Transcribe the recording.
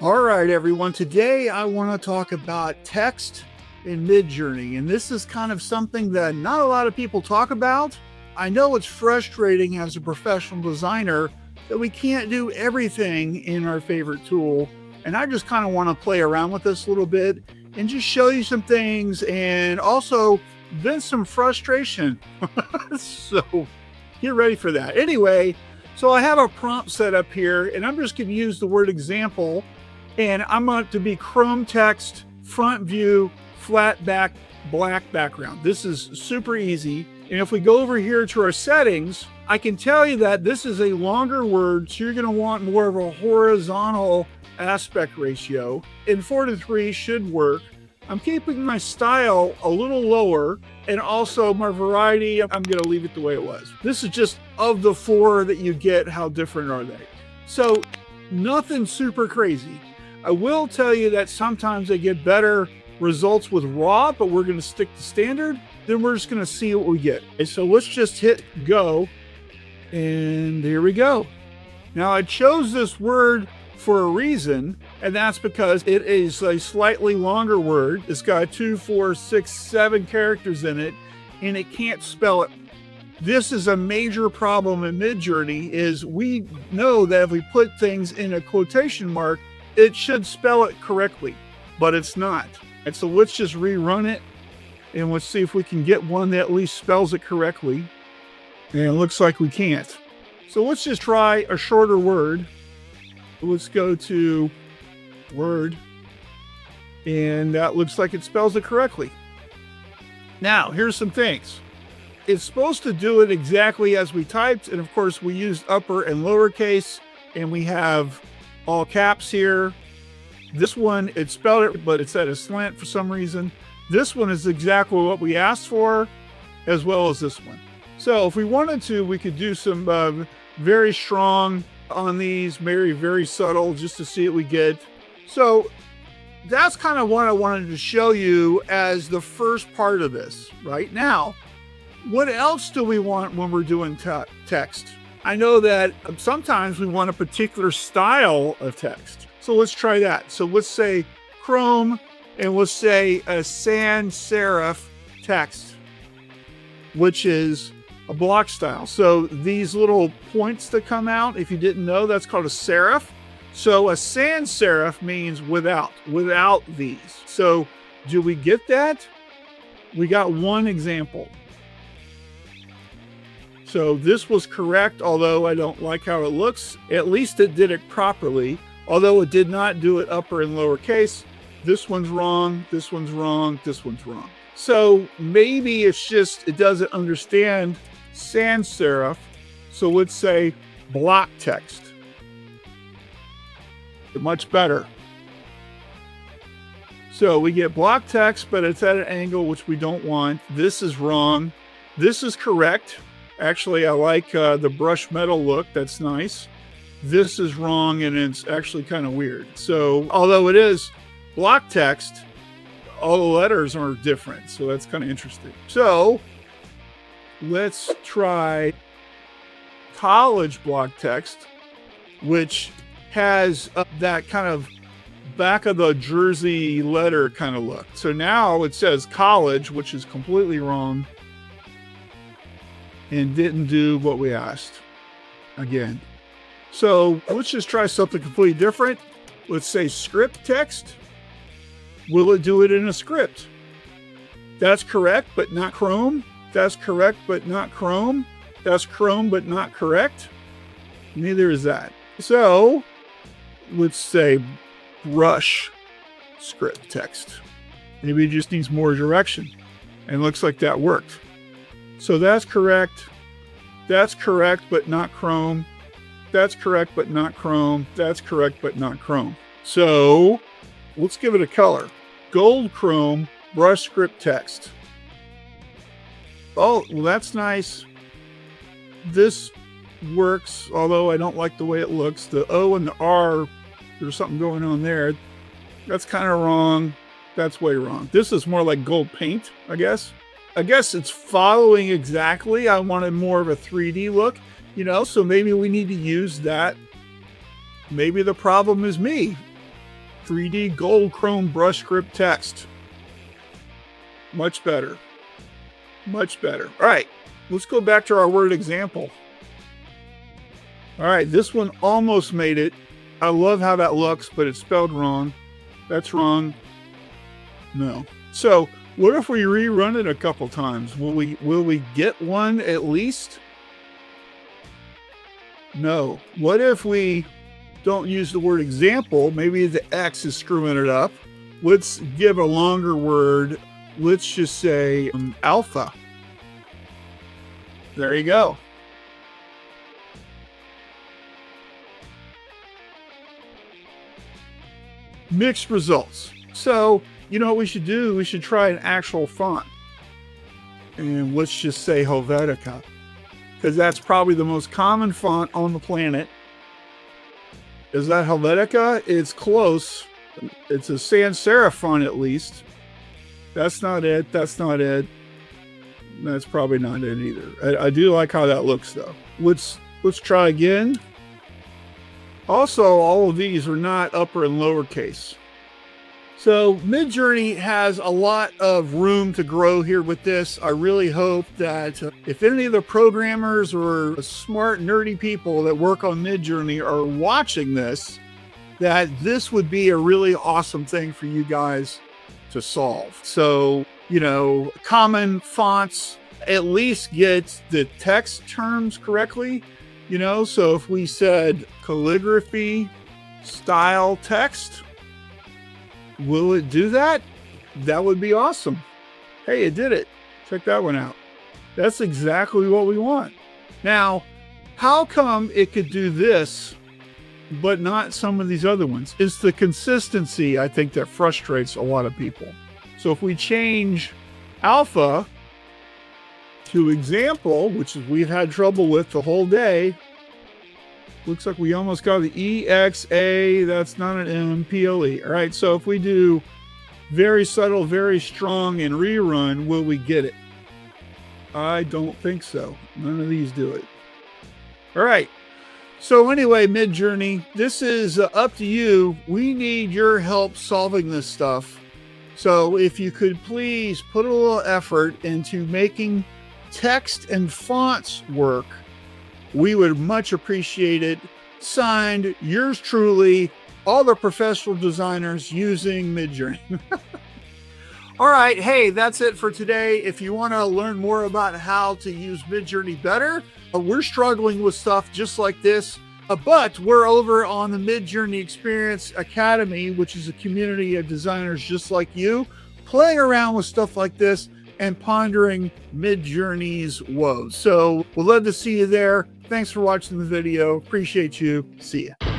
All right, everyone. Today I want to talk about text in Midjourney, and this is kind of something that not a lot of people talk about. I know it's frustrating as a professional designer that we can't do everything in our favorite tool, and I just kind of want to play around with this a little bit and just show you some things and also vent some frustration. So get ready for that. Anyway, so I have a prompt set up here, and I'm just going to use the word example. And I'm going to be Chrome text, front view, flat back, black background. This is super easy. And if we go over here to our settings, I can tell you that this is a longer word, so you're going to want more of a horizontal aspect ratio. And 4:3 should work. I'm keeping my style a little lower, and also my variety, I'm going to leave it the way it was. This is just of the four that you get, how different are they? So nothing super crazy. I will tell you that sometimes they get better results with raw, but we're going to stick to standard. Then we're just going to see what we get. Okay, so let's just hit go. And there we go. Now I chose this word for a reason, and that's because it is a slightly longer word. It's got 2, 4, 6, 7 characters in it, and it can't spell it. This is a major problem in Midjourney, is we know that if we put things in a quotation mark, it should spell it correctly, but it's not. And so let's just rerun it, and let's see if we can get one that at least spells it correctly. And it looks like we can't. So let's just try a shorter word. Let's go to Word, and that looks like it spells it correctly. Now, here's some things. It's supposed to do it exactly as we typed, and of course we used upper and lowercase, and we have all caps here. This one, it spelled it, but it's at a slant for some reason. This one is exactly what we asked for, as well as this one. So if we wanted to, we could do some very strong on these, very subtle, just to see what we get. So that's kind of what I wanted to show you as the first part of this. Right now, what else do we want when we're doing text? I know that sometimes we want a particular style of text. So let's try that. So let's say Chrome, and let's say a sans serif text, which is a block style. So these little points that come out, if you didn't know, that's called a serif. So a sans serif means without these. So do we get that? We got one example. So this was correct, although I don't like how it looks. At least it did it properly, although it did not do it upper and lowercase. This one's wrong, this one's wrong, this one's wrong. So maybe it's just, it doesn't understand sans serif. So let's say block text. Much better. So we get block text, but it's at an angle which we don't want. This is wrong. This is correct. Actually, I like the brush metal look. That's nice. This is wrong, and it's actually kind of weird. So although it is block text, all the letters are different. So that's kind of interesting. So let's try college block text, which has that kind of back of the jersey letter kind of look. So now it says college, which is completely wrong and didn't do what we asked again. So let's just try something completely different. Let's say script text. Will it do it in a script? That's correct, but not Chrome. That's correct, but not Chrome. That's Chrome, but not correct. Neither is that. So let's say brush script text. Maybe it just needs more direction. And it looks like that worked. So that's correct. That's correct, but not Chrome. That's correct, but not Chrome. That's correct, but not Chrome. So let's give it a color. Gold Chrome, brush script text. Oh, well, that's nice. This works, although I don't like the way it looks. The O and the R, there's something going on there. That's kind of wrong. That's way wrong. This is more like gold paint, I guess. I guess it's following exactly. I wanted more of a 3D look, so maybe we need to use that. Maybe the problem is me. 3D gold chrome brush script text. Much better. Much better. All right, let's go back to our word example. All right, this one almost made it. I love how that looks, but it's spelled wrong. That's wrong. No. So what if we rerun it a couple times? Will we get one at least? No. What if we don't use the word example? Maybe the X is screwing it up. Let's give a longer word. Let's just say alpha. There you go. Mixed results. So, you know what we should do? We should try an actual font. And let's just say Helvetica, because that's probably the most common font on the planet. Is that Helvetica? It's close. It's a sans serif font at least. That's not it. That's not it. That's probably not it either. I do like how that looks though. Let's try again. Also, all of these are not upper and lowercase. So Midjourney has a lot of room to grow here with this. I really hope that if any of the programmers or smart, nerdy people that work on Midjourney are watching this, that this would be a really awesome thing for you guys to solve. So, you know, common fonts, at least get the text terms correctly. You know, so if we said calligraphy style text, will it do that? That would be awesome. Hey, it did it. Check that one out. That's exactly what we want. Now, how come it could do this, but not some of these other ones? It's the consistency, I think, that frustrates a lot of people. So if we change alpha to example, which is we've had trouble with the whole day. Looks like we almost got the EXA. That's not an M, PLE. All right, so if we do very subtle, very strong, and rerun, will we get it? I don't think so. None of these do it. All right. So anyway, Midjourney, this is up to you. We need your help solving this stuff. So if you could please put a little effort into making text and fonts work, we would much appreciate it. Signed, yours truly, all the professional designers using Midjourney. All right, hey, that's it for today. If you want to learn more about how to use Midjourney better, we're struggling with stuff just like this, but we're over on the Midjourney Experience Academy, which is a community of designers just like you, playing around with stuff like this and pondering Midjourney's woes. So we'll love to see you there. Thanks for watching the video. Appreciate you. See ya.